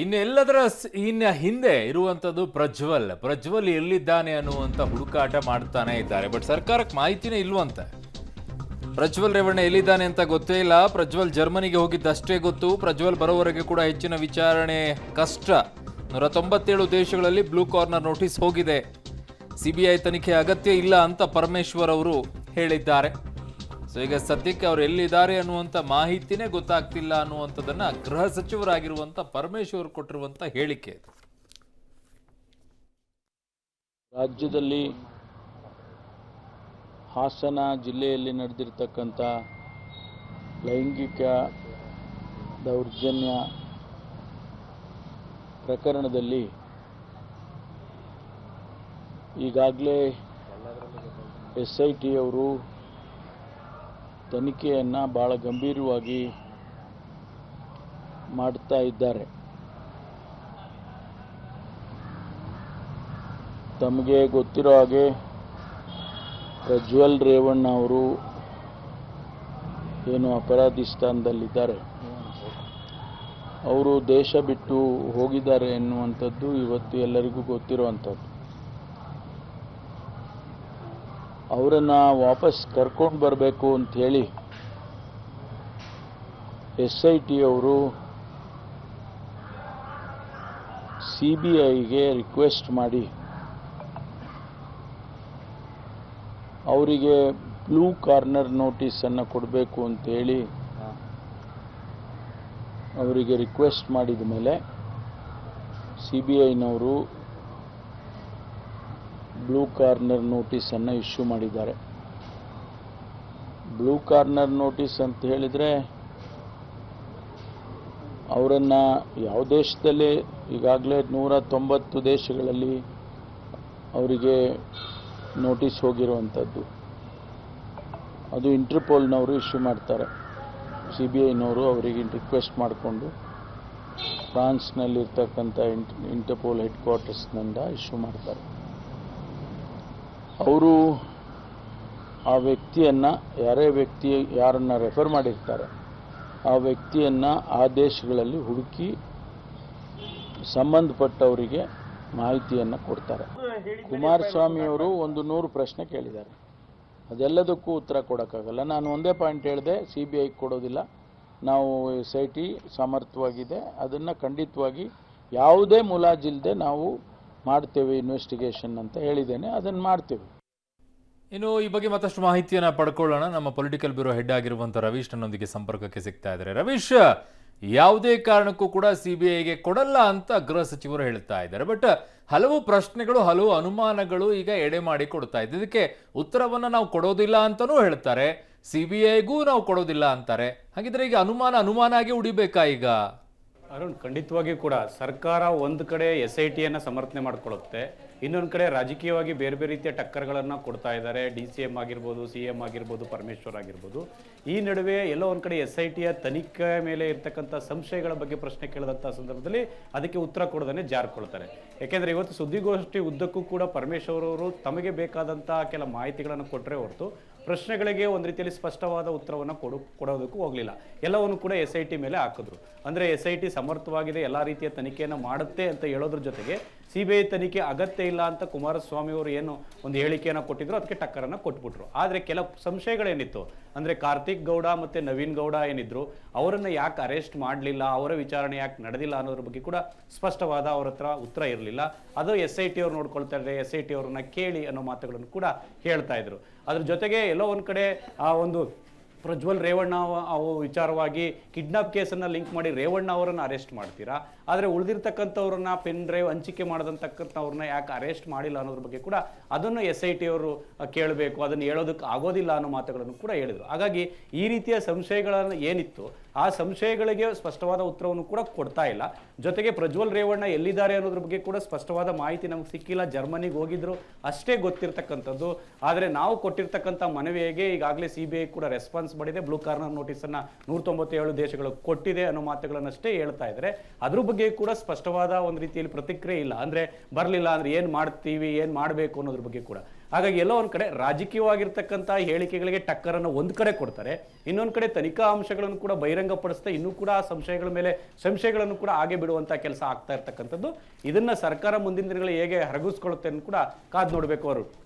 ಇನ್ನು ಹಿಂದೆ ಇರುವಂಥದ್ದು ಪ್ರಜ್ವಲ್ ಎಲ್ಲಿದ್ದಾನೆ ಅನ್ನುವಂಥ ಹುಡುಕಾಟ ಮಾಡ್ತಾನೆ ಇದ್ದಾರೆ. ಬಟ್ ಸರ್ಕಾರಕ್ಕೆ ಮಾಹಿತಿನೇ ಇಲ್ವಂತೆ. ಪ್ರಜ್ವಲ್ ರೇವಣ್ಣ ಎಲ್ಲಿದ್ದಾನೆ ಅಂತ ಗೊತ್ತೇ ಇಲ್ಲ. ಪ್ರಜ್ವಲ್ ಜರ್ಮನಿಗೆ ಹೋಗಿದ್ದಷ್ಟೇ ಗೊತ್ತು. ಪ್ರಜ್ವಲ್ ಬರೋವರೆಗೆ ಕೂಡ ಹೆಚ್ಚಿನ ವಿಚಾರಣೆ ಕಷ್ಟ. 197 ದೇಶಗಳಲ್ಲಿ ಬ್ಲೂ ಕಾರ್ನರ್ ನೋಟಿಸ್ ಹೋಗಿದೆ. ಸಿಬಿಐ ತನಿಖೆ ಅಗತ್ಯ ಇಲ್ಲ ಅಂತ ಪರಮೇಶ್ವರ್ ಅವರು ಹೇಳಿದ್ದಾರೆ. ಸೊ ಈಗ ಸದ್ಯಕ್ಕೆ ಅವರು ಎಲ್ಲಿದ್ದಾರೆ ಅನ್ನುವಂಥ ಮಾಹಿತಿನೇ ಗೊತ್ತಾಗ್ತಿಲ್ಲ ಅನ್ನುವಂಥದ್ದನ್ನ ಗೃಹ ಸಚಿವರಾಗಿರುವಂಥ ಪರಮೇಶ್ವರ್ ಕೊಟ್ಟಿರುವಂಥ ಹೇಳಿಕೆ. ರಾಜ್ಯದಲ್ಲಿ ಹಾಸನ ಜಿಲ್ಲೆಯಲ್ಲಿ ನಡೆದಿರ್ತಕ್ಕಂಥ ಲೈಂಗಿಕ ದೌರ್ಜನ್ಯ ಪ್ರಕರಣದಲ್ಲಿ ಈಗಾಗಲೇ SIT ಅವರು ತನಿಖೆಯನ್ನು ಭಾಳ ಗಂಭೀರವಾಗಿ ಮಾಡ್ತಾ ಇದ್ದಾರೆ. ತಮಗೆ ಗೊತ್ತಿರೋ ಹಾಗೆ ಪ್ರಜ್ವಲ್ ರೇವಣ್ಣ ಅವರು ಏನು ಅಪರಾಧಿ ಸ್ಥಾನದಲ್ಲಿದ್ದಾರೆ, ಅವರು ದೇಶ ಬಿಟ್ಟು ಹೋಗಿದ್ದಾರೆ ಎನ್ನುವಂಥದ್ದು ಇವತ್ತು ಎಲ್ಲರಿಗೂ ಗೊತ್ತಿರುವಂಥದ್ದು. ಅವರನ್ನು ವಾಪಸ್ ಕರ್ಕೊಂಡು ಬರಬೇಕು ಅಂಥೇಳಿ SIT ಅವರು CBIಗೆ ರಿಕ್ವೆಸ್ಟ್ ಮಾಡಿ ಅವರಿಗೆ ಬ್ಲೂ ಕಾರ್ನರ್ ನೋಟಿಸನ್ನು ಕೊಡಬೇಕು ಅಂಥೇಳಿ ಅವರಿಗೆ ರಿಕ್ವೆಸ್ಟ್ ಮಾಡಿದ ಮೇಲೆ CBIನವರು ಬ್ಲೂ ಕಾರ್ನರ್ ನೋಟಿಸನ್ನು ಇಶ್ಯೂ ಮಾಡಿದ್ದಾರೆ. ಬ್ಲೂ ಕಾರ್ನರ್ ನೋಟಿಸ್ ಅಂತ ಹೇಳಿದರೆ ಅವರನ್ನು ಯಾವ ದೇಶದಲ್ಲಿ ಈಗಾಗಲೇ 190 ದೇಶಗಳಲ್ಲಿ ಅವರಿಗೆ ನೋಟಿಸ್ ಹೋಗಿರುವಂಥದ್ದು. ಅದು ಇಂಟರ್ಪೋಲ್ನವರು ಇಶ್ಯೂ ಮಾಡ್ತಾರೆ. CBIನವರು ಅವರಿಗೆ ರಿಕ್ವೆಸ್ಟ್ ಮಾಡಿಕೊಂಡು ಫ್ರಾನ್ಸ್ನಲ್ಲಿರ್ತಕ್ಕಂಥ ಇಂಟರ್ಪೋಲ್ ಹೆಡ್ ಕ್ವಾರ್ಟರ್ಸ್ನಿಂದ ಇಶ್ಯೂ ಮಾಡ್ತಾರೆ. ಅವರು ಆ ವ್ಯಕ್ತಿಯನ್ನು ಯಾರನ್ನು ರೆಫರ್ ಮಾಡಿರ್ತಾರೆ ಆ ವ್ಯಕ್ತಿಯನ್ನು ಆ ದೇಶಗಳಲ್ಲಿ ಹುಡುಕಿ ಸಂಬಂಧಪಟ್ಟವರಿಗೆ ಮಾಹಿತಿಯನ್ನು ಕೊಡ್ತಾರೆ. ಕುಮಾರಸ್ವಾಮಿಯವರು 100 ಪ್ರಶ್ನೆ ಕೇಳಿದ್ದಾರೆ. ಅದೆಲ್ಲದಕ್ಕೂ ಉತ್ತರ ಕೊಡೋಕ್ಕಾಗಲ್ಲ. ನಾನು ಒಂದೇ ಪಾಯಿಂಟ್ ಹೇಳಿದೆ, CBI ಕೊಡೋದಿಲ್ಲ. ನಾವು SIT ಸಮರ್ಥವಾಗಿದೆ, ಅದನ್ನು ಖಂಡಿತವಾಗಿ ಯಾವುದೇ ಮುಲಾಜಿಲ್ಲದೆ ನಾವು ಮಾಡ್ತೇವೆ ಇನ್ವೆಸ್ಟಿಗೇಷನ್ ಅಂತ ಹೇಳಿದ್ದೇನೆ, ಅದನ್ನು ಮಾಡ್ತೇವೆ. ಇನ್ನು ಈ ಬಗ್ಗೆ ಮತ್ತಷ್ಟು ಮಾಹಿತಿಯನ್ನು ಪಡ್ಕೊಳ್ಳೋಣ. ನಮ್ಮ ಪೊಲಿಟಿಕಲ್ ಬ್ಯೂರೋ ಹೆಡ್ ಆಗಿರುವಂಥ ರವೀಶ್ ನನ್ನೊಂದಿಗೆ ಸಂಪರ್ಕಕ್ಕೆ ಸಿಗ್ತಾ ಇದ್ದಾರೆ. ರವೀಶ್, ಯಾವುದೇ ಕಾರಣಕ್ಕೂ ಕೂಡ CBIಗೆ ಕೊಡಲ್ಲ ಅಂತ ಗೃಹ ಸಚಿವರು ಹೇಳ್ತಾ ಇದ್ದಾರೆ. ಬಟ್ ಹಲವು ಪ್ರಶ್ನೆಗಳು, ಹಲವು ಅನುಮಾನಗಳು ಈಗ ಎಡೆ ಮಾಡಿ ಕೊಡ್ತಾ ಇದ್ದಾರೆ. ಇದಕ್ಕೆ ಉತ್ತರವನ್ನು ನಾವು ಕೊಡೋದಿಲ್ಲ ಅಂತಲೂ ಹೇಳ್ತಾರೆ, CBIಗೂ ನಾವು ಕೊಡೋದಿಲ್ಲ ಅಂತಾರೆ. ಹಾಗಿದ್ರೆ ಈಗ ಅನುಮಾನ ಆಗಿ ಉಳಿಬೇಕಾ ಈಗ? ಅರುಣ್, ಖಂಡಿತವಾಗಿಯೂ ಕೂಡ ಸರ್ಕಾರ ಒಂದು ಕಡೆ SITಯನ್ನು ಸಮರ್ಥನೆ ಮಾಡ್ಕೊಳ್ಳುತ್ತೆ, ಇನ್ನೊಂದು ಕಡೆ ರಾಜಕೀಯವಾಗಿ ಬೇರೆ ಬೇರೆ ರೀತಿಯ ಟಕ್ಕರ್ಗಳನ್ನು ಕೊಡ್ತಾ ಇದ್ದಾರೆ. DCM ಆಗಿರ್ಬೋದು, CM ಆಗಿರ್ಬೋದು, ಪರಮೇಶ್ವರ್ ಆಗಿರ್ಬೋದು. ಈ ನಡುವೆ ಎಲ್ಲೋ ಒಂದು ಕಡೆ SITಯ ತನಿಖೆ ಮೇಲೆ ಇರ್ತಕ್ಕಂಥ ಸಂಶಯಗಳ ಬಗ್ಗೆ ಪ್ರಶ್ನೆ ಕೇಳಿದಂಥ ಸಂದರ್ಭದಲ್ಲಿ ಅದಕ್ಕೆ ಉತ್ತರ ಕೊಡೋದನ್ನೇ ಜಾರಿಕೊಳ್ತಾರೆ. ಯಾಕೆಂದರೆ ಇವತ್ತು ಸುದ್ದಿಗೋಷ್ಠಿ ಉದ್ದಕ್ಕೂ ಕೂಡ ಪರಮೇಶ್ವರ್ ಅವರು ತಮಗೆ ಬೇಕಾದಂಥ ಕೆಲ ಮಾಹಿತಿಗಳನ್ನು ಕೊಟ್ಟರೆ ಹೊರತು ಪ್ರಶ್ನೆಗಳಿಗೆ ಒಂದು ರೀತಿಯಲ್ಲಿ ಸ್ಪಷ್ಟವಾದ ಉತ್ತರವನ್ನು ಕೊಡೋದಕ್ಕೂ ಹೋಗಲಿಲ್ಲ. ಎಲ್ಲವನ್ನು ಕೂಡ SIT ಮೇಲೆ ಹಾಕಿದ್ರು. ಅಂದರೆ SIT ಸಮರ್ಥವಾಗಿದೆ, ಎಲ್ಲ ರೀತಿಯ ತನಿಖೆಯನ್ನು ಮಾಡುತ್ತೆ ಅಂತ ಹೇಳೋದ್ರ ಜೊತೆಗೆ CBI ತನಿಖೆ ಅಗತ್ಯ ಇಲ್ಲ ಅಂತ ಕುಮಾರಸ್ವಾಮಿ ಅವರು ಏನು ಒಂದು ಹೇಳಿಕೆಯನ್ನು ಕೊಟ್ಟಿದ್ರು, ಅದಕ್ಕೆ ಟಕ್ಕರನ್ನು ಕೊಟ್ಬಿಟ್ರು. ಆದರೆ ಕೆಲ ಸಂಶಯಗಳೇನಿತ್ತು, ಅಂದರೆ ಕಾರ್ತಿಕ್ ಗೌಡ ಮತ್ತು ನವೀನ್ ಗೌಡ ಏನಿದ್ರು, ಅವರನ್ನು ಯಾಕೆ ಅರೆಸ್ಟ್ ಮಾಡಲಿಲ್ಲ, ಅವರ ವಿಚಾರಣೆ ಯಾಕೆ ನಡೆದಿಲ್ಲ ಅನ್ನೋದ್ರ ಬಗ್ಗೆ ಕೂಡ ಸ್ಪಷ್ಟವಾದ ಅವ್ರ ಹತ್ರ ಉತ್ತರ ಇರಲಿಲ್ಲ. ಅದು SIT ಅವ್ರು ನೋಡ್ಕೊಳ್ತಾ ಇದ್ದಾರೆ, SIT ಅವ್ರನ್ನ ಕೇಳಿ ಅನ್ನೋ ಮಾತುಗಳನ್ನು ಕೂಡ ಹೇಳ್ತಾ ಇದ್ರು. ಅದ್ರ ಜೊತೆಗೆ ಎಲ್ಲೋ ಒಂದು ಕಡೆ ಆ ಒಂದು ಪ್ರಜ್ವಲ್ ರೇವಣ್ಣ ವಿಚಾರವಾಗಿ ಕಿಡ್ನಾಪ್ ಕೇಸನ್ನು ಲಿಂಕ್ ಮಾಡಿ ರೇವಣ್ಣ ಅವರನ್ನು ಅರೆಸ್ಟ್ ಮಾಡ್ತೀರಾ, ಆದರೆ ಉಳಿದಿರ್ತಕ್ಕಂಥವ್ರನ್ನ ಪೆನ್ ಡ್ರೈವ್ ಹಂಚಿಕೆ ಮಾಡಿದಂತಕ್ಕಂಥವ್ರನ್ನ ಯಾಕೆ ಅರೆಸ್ಟ್ ಮಾಡಿಲ್ಲ ಅನ್ನೋದ್ರ ಬಗ್ಗೆ ಕೂಡ ಅದನ್ನು SIT ಅವರು ಕೇಳಬೇಕು, ಅದನ್ನು ಹೇಳೋದಕ್ಕೆ ಆಗೋದಿಲ್ಲ ಅನ್ನೋ ಮಾತುಗಳನ್ನು ಕೂಡ ಹೇಳಿದರು. ಹಾಗಾಗಿ ಈ ರೀತಿಯ ಸಂಶಯಗಳನ್ನು ಏನಿತ್ತು ಆ ಸಂಶಯಗಳಿಗೆ ಸ್ಪಷ್ಟವಾದ ಉತ್ತರವನ್ನು ಕೂಡ ಕೊಡ್ತಾ ಇಲ್ಲ. ಜೊತೆಗೆ ಪ್ರಜ್ವಲ್ ರೇವಣ್ಣ ಎಲ್ಲಿದ್ದಾರೆ ಅನ್ನೋದ್ರ ಬಗ್ಗೆ ಕೂಡ ಸ್ಪಷ್ಟವಾದ ಮಾಹಿತಿ ನಮಗೆ ಸಿಕ್ಕಿಲ್ಲ. ಜರ್ಮನಿಗೆ ಹೋಗಿದ್ರು ಅಷ್ಟೇ ಗೊತ್ತಿರ್ತಕ್ಕಂಥದ್ದು. ಆದರೆ ನಾವು ಕೊಟ್ಟಿರ್ತಕ್ಕಂಥ ಮನವಿಗೆ ಈಗಾಗಲೇ CBI ಕೂಡ ರೆಸ್ಪಾನ್ಸ್ ಮಾಡಿದೆ. ಬ್ಲೂ ಕಾರ್ನರ್ ನೋಟಿಸನ್ನು 197 ದೇಶಗಳು ಕೊಟ್ಟಿದೆ ಅನ್ನೋ ಮಾತುಗಳನ್ನಷ್ಟೇ ಹೇಳ್ತಾ ಇದ್ದಾರೆ. ಅದ್ರ ಬಗ್ಗೆ ಕೂಡ ಸ್ಪಷ್ಟವಾದ ಒಂದು ರೀತಿಯಲ್ಲಿ ಪ್ರತಿಕ್ರಿಯೆ ಇಲ್ಲ. ಅಂದರೆ ಬರಲಿಲ್ಲ ಅಂದರೆ ಏನು ಮಾಡ್ತೀವಿ, ಏನು ಮಾಡಬೇಕು ಅನ್ನೋದ್ರ ಬಗ್ಗೆ ಕೂಡ ಹಾಗಾಗಿ ಎಲ್ಲೋ ಒಂದು ಕಡೆ ರಾಜಕೀಯವಾಗಿರ್ತಕ್ಕಂಥ ಹೇಳಿಕೆಗಳಿಗೆ ಟಕ್ಕರನ್ನು ಒಂದು ಕಡೆ ಕೊಡ್ತಾರೆ, ಇನ್ನೊಂದು ಕಡೆ ತನಿಖಾ ಅಂಶಗಳನ್ನು ಕೂಡ ಬಹಿರಂಗಪಡಿಸ್ತಾ ಇನ್ನೂ ಕೂಡ ಆ ಸಂಶಯಗಳ ಮೇಲೆ ಸಂಶಯಗಳನ್ನು ಕೂಡ ಹಾಗೆ ಬಿಡುವಂಥ ಕೆಲಸ ಆಗ್ತಾ ಇರ್ತಕ್ಕಂಥದ್ದು. ಇದನ್ನ ಸರ್ಕಾರ ಮುಂದಿನ ದಿನಗಳಲ್ಲಿ ಹೇಗೆ ಹರಗಿಸ್ಕೊಳ್ಳುತ್ತೆ ಅಂತ ಕೂಡ ಕಾದು ನೋಡಬೇಕು ಅವರು.